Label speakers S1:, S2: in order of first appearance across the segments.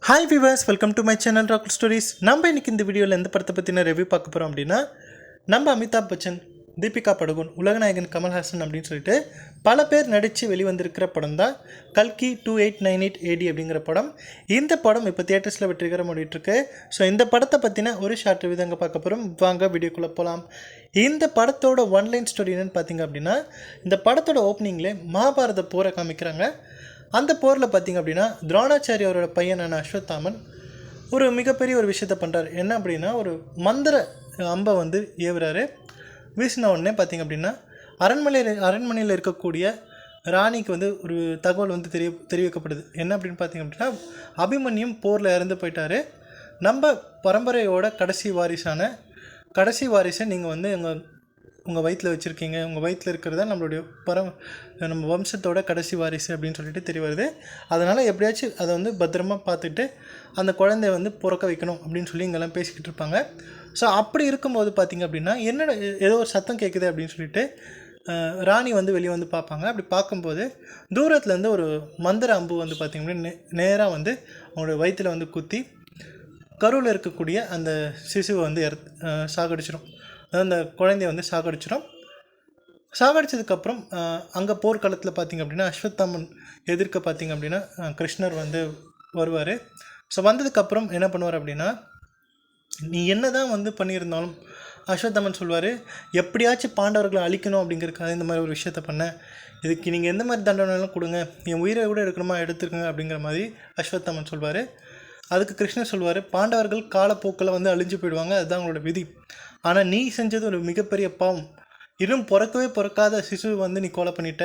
S1: Hi viewers, welcome to my channel Rakul stories. நம்ம இன்றைக்கி இந்த வீடியோவில் எந்த படத்தை பற்றின ரிவ்யூ பார்க்க போகிறோம் அப்படின்னா, நம்ம அமிதாப் பச்சன், தீபிகா படுகோன், உலகநாயகன் கமல்ஹாசன் அப்படின்னு சொல்லிட்டு பல பேர் நடித்து வெளிவந்திருக்கிற படம் தான் கல்கி 2898 AD அப்படிங்கிற படம். இந்த படம் இப்போ தியேட்டர்ஸில் வெற்றிகரம் ஓடிட்டுருக்கு. ஸோ இந்த படத்தை பற்றின ஒரு ஷார்ட் ரிவ்யூ தாங்க பார்க்க போகிறோம். வாங்க வீடியோக்குள்ளே போகலாம். இந்த படத்தோட ஒன்லைன் ஸ்டோரி என்னென்னு பார்த்தீங்க அப்படின்னா, இந்த படத்தோட ஓப்பனிங்லேயே மகாபாரத போரை காமிக்கிறாங்க. அந்த போரில் பார்த்திங்க அப்படின்னா, துரோணாச்சாரியோட பையனான அஸ்வத்தாமன் ஒரு மிகப்பெரிய ஒரு விஷயத்தை பண்ணுறாரு. என்ன அப்படின்னா, ஒரு மந்திர அம்பை வந்து ஏவுறாரு. வீசின உடனே பார்த்திங்க அப்படின்னா, அரண்மனையில் இருக்கக்கூடிய ராணிக்கு வந்து ஒரு தகவல் வந்து தெரிவிக்கப்படுது. என்ன அப்படின்னு பார்த்திங்க அப்படின்னா, அபிமன்யும் போரில் இறந்து போயிட்டார். நம்ம பரம்பரையோட கடைசி வாரிசை நீங்கள் வந்து உங்கள் வயிற்றில் வச்சுருக்கீங்க. உங்கள் வயிற்றில் இருக்கிறதா நம்ம வம்சத்தோட கடைசி வாரிசு அப்படின்னு சொல்லிட்டு தெரிய வருது. அதனால் எப்படியாச்சும் அதை வந்து பத்திரமா பார்த்துட்டு அந்த குழந்தைய வந்து பிறக்க வைக்கணும் அப்படின்னு சொல்லி இங்கெல்லாம் பேசிக்கிட்டு இருப்பாங்க. ஸோ அப்படி இருக்கும்போது பார்த்திங்க அப்படின்னா, என்னோட ஏதோ ஒரு சத்தம் கேட்குது அப்படின்னு சொல்லிட்டு ராணி வந்து வெளியே வந்து பார்ப்பாங்க. அப்படி பார்க்கும்போது தூரத்துலேருந்து ஒரு மந்திர அம்பு வந்து பார்த்திங்க அப்படின்னா நேராக வந்து அவங்களோட வயிற்றில் வந்து குத்தி கருவில் இருக்கக்கூடிய அந்த சிசுவை வந்து சாகடிச்சிடும். அந்த குழந்தைய வந்து சாகடிச்சதுக்கப்புறம் அங்கே போர்க்களத்தில் பார்த்திங்க அப்படின்னா, அஸ்வத்தாமன் எதிர்க்க பார்த்திங்க அப்படின்னா கிருஷ்ணர் வந்து வருவார். ஸோ வந்ததுக்கப்புறம் என்ன பண்ணுவார் அப்படின்னா, நீ என்ன தான் வந்து பண்ணியிருந்தாலும் அஸ்வத்தாமன் சொல்வார், எப்படியாச்சும் பாண்டவர்களை அழிக்கணும் அப்படிங்கிறதுக்காக இந்த மாதிரி ஒரு விஷயத்த பண்ணேன். இதுக்கு நீங்கள் எந்த மாதிரி தண்டனைலாம் கொடுங்க, என் உயிரை கூட எடுக்கணுமா எடுத்துருக்குங்க அப்படிங்கிற மாதிரி அஸ்வத்தாமன் சொல்வார். அதுக்கு கிருஷ்ணர் சொல்வார், பாண்டவர்கள் காலப்போக்கில் வந்து அழிஞ்சு போயிடுவாங்க, அதுதான் அவங்களோட விதி. ஆனால் நீ செஞ்சது ஒரு மிகப்பெரிய பாவம். இன்னும் பிறக்காத சிசு வந்து நீ கொலை பண்ணிட்ட.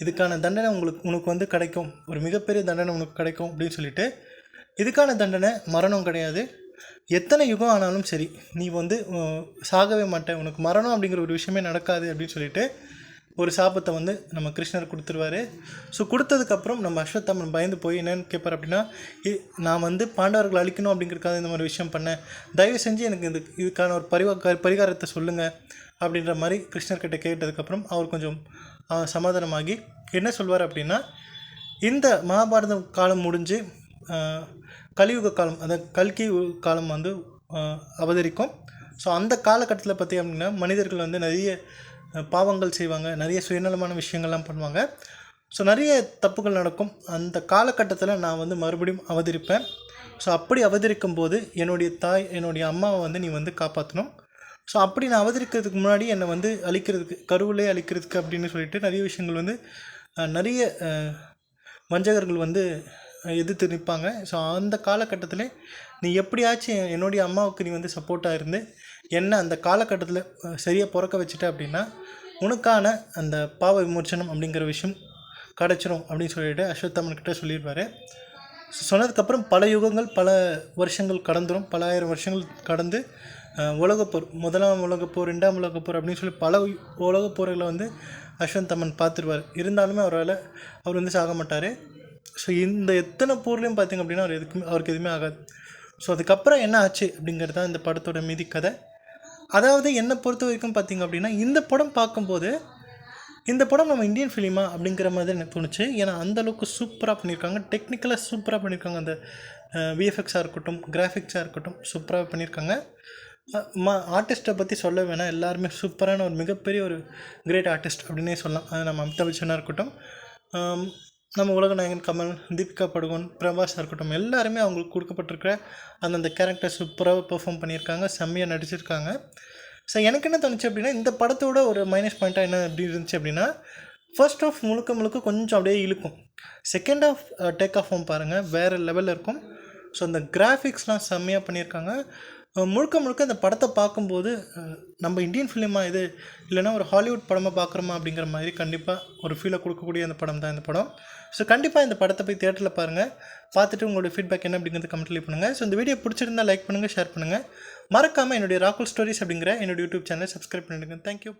S1: இதுக்கான தண்டனை உனக்கு வந்து கிடைக்கும், ஒரு மிகப்பெரிய தண்டனை உனக்கு கிடைக்கும் அப்படின்னு சொல்லிட்டு, இதுக்கான தண்டனை மரணம் கிடையாது, எத்தனை யுகம் ஆனாலும் சரி நீ வந்து சாகவே மாட்டேன், உனக்கு மரணம் அப்படிங்கிற ஒரு விஷயமே நடக்காது அப்படின்னு சொல்லிட்டு ஒரு சாபத்தை வந்து நம்ம கிருஷ்ணர் கொடுத்துருவார். ஸோ கொடுத்ததுக்கப்புறம் நம்ம அஸ்வத்தாமன் பயந்து போய் என்னென்னு கேட்பார் அப்படின்னா, நான் வந்து பாண்டவர்களை அழிக்கணும் அப்படிங்கிறதுக்காக இந்த மாதிரி விஷயம் பண்ணேன், தயவு செஞ்சு எனக்கு இதுக்கான ஒரு பரிகாரத்தை சொல்லுங்கள் அப்படின்ற மாதிரி கிருஷ்ணர்கிட்ட கேட்டதுக்கப்புறம் அவர் கொஞ்சம் சமாதானமாகி என்ன சொல்வார் அப்படின்னா, இந்த மகாபாரதம் காலம் முடிஞ்சு கலியுக காலம், அதாவது கல்கி காலம் வந்து அவதரிக்கும். ஸோ அந்த காலகட்டத்தில் பார்த்திங்க அப்படின்னா, மனிதர்கள் வந்து நிறைய பாவங்கள் செய்வாங்க, நிறைய சுயநலமான விஷயங்கள்லாம் பண்ணுவாங்க. ஸோ நிறைய தப்புகள் நடக்கும். அந்த காலகட்டத்தில் நான் வந்து மறுபடியும் அவதரிப்பேன். ஸோ அப்படி அவதரிக்கும் போது என்னுடைய அம்மாவை வந்து நீ வந்து காப்பாற்றணும். ஸோ அப்படி நான் அவதரிக்கிறதுக்கு முன்னாடி என்னை வந்து கருவிலே அழிக்கிறதுக்கு அப்படின்னு சொல்லிட்டு நிறைய விஷயங்கள் வந்து நிறைய வஞ்சகர்கள் வந்து எதிர்த்து நிற்பாங்க. ஸோ அந்த காலகட்டத்தில் நீ எப்படியாச்சும் என்னுடைய அம்மாவுக்கு நீ வந்து சப்போர்ட்டாக இருந்து என்ன அந்த காலகட்டத்தில் சரியாக பிறக்க வச்சுட்ட அப்படின்னா உனக்கான அந்த பாவ விமோச்சனம் அப்படிங்கிற விஷயம் கிடச்சிரும் அப்படின்னு சொல்லிட்டு அஸ்வத்தாமன்கிட்ட சொல்லிடுவார். சொன்னதுக்கப்புறம் பல யுகங்கள் பல வருஷங்கள் கடந்துடும், பல ஆயிரம் வருஷங்கள் கடந்து உலகப்போர், முதலாம் உலகப்போர், 2ஆம் உலகப்போர் அப்படின்னு சொல்லி பல உலகப்போர்களை வந்து அஸ்வத்தாமன் பார்த்துருவார். இருந்தாலுமே அவர் வந்து சாக மாட்டார். ஸோ இந்த எத்தனை போர்லையும் பார்த்திங்க அப்படின்னா அவருக்கு எதுவுமே ஆகாது. ஸோ அதுக்கப்புறம் என்ன ஆச்சு அப்படிங்கிறது தான் இந்த படத்தோட மீதி கதை. அதாவது என்னை பொறுத்த வரைக்கும் பார்த்திங்க அப்படின்னா, இந்த படம் பார்க்கும்போது இந்த படம் நம்ம இந்தியன் ஃபிலிமா அப்படிங்கிற மாதிரி எனக்கு தோணுச்சு. ஏன்னா அந்தளவுக்கு சூப்பராக பண்ணியிருக்காங்க, டெக்னிக்கலாக சூப்பராக பண்ணியிருக்காங்க. அந்த விஎஃப்எக்ஸாக இருக்கட்டும், கிராஃபிக்ஸாக இருக்கட்டும் சூப்பராக பண்ணியிருக்காங்க. ஆர்டிஸ்ட்டை பற்றி சொல்ல வேணாம், எல்லாருமே சூப்பரான ஒரு மிகப்பெரிய ஒரு கிரேட் ஆர்டிஸ்ட் அப்படின்னே சொல்லலாம். அது நம்ம அமிதாப் பச்சனாக இருக்கட்டும், நம்ம உலகநாயகன் கமல், தீபிகா படுகோன், பிரபாஸாக இருக்கட்டும், எல்லாருமே அவங்களுக்கு கொடுக்கப்பட்டிருக்கிற அந்தந்த கேரக்டர் சூப்பராக பெர்ஃபார்ம் பண்ணியிருக்காங்க, செம்மையாக நடிச்சிருக்காங்க. ஸோ எனக்கு என்ன தோணுச்சு அப்படின்னா, இந்த படத்தோட ஒரு மைனஸ் பாயிண்ட்டாக என்ன எப்படி இருந்துச்சு அப்படின்னா, ஃபர்ஸ்ட் ஆஃப் முழுக்க கொஞ்சம் அப்படியே இழுக்கும். செகண்ட் ஆஃப் டேக் ஆஃப் பாருங்கள், வேறு லெவலில் இருக்கும். ஸோ அந்த கிராஃபிக்ஸ்லாம் செம்மையாக பண்ணியிருக்காங்க. முழுக்க இந்த படத்தை பார்க்கும்போது நம்ம இந்தியன் ஃபிலிமாக இது இல்லைனா ஒரு ஹாலிவுட் படமாக பார்க்குறோமா அப்படிங்கிற மாதிரி கண்டிப்பாக ஒரு ஃபீலை கொடுக்கக்கூடிய அந்த படம் தான் இந்த படம். ஸோ கண்டிப்பாக இந்த படத்தை போய் தியேட்டரில் பாருங்கள். பார்த்துட்டு உங்களோட ஃபீட்பேக் என்ன அப்படிங்கிறது கமெண்ட்ல பண்ணுங்கள். ஸோ இந்த வீடியோ பிடிச்சிருந்தால் லைக் பண்ணுங்கள், ஷேர் பண்ணுங்கள். மறக்காமல் என்னுடைய ராக்குல் ஸ்டோரிஸ் அப்படிங்கிற என்னோடய யூடியூப் சேனல் சப்ஸ்கிரைப் பண்ணிடுங்க. தேங்க்யூ.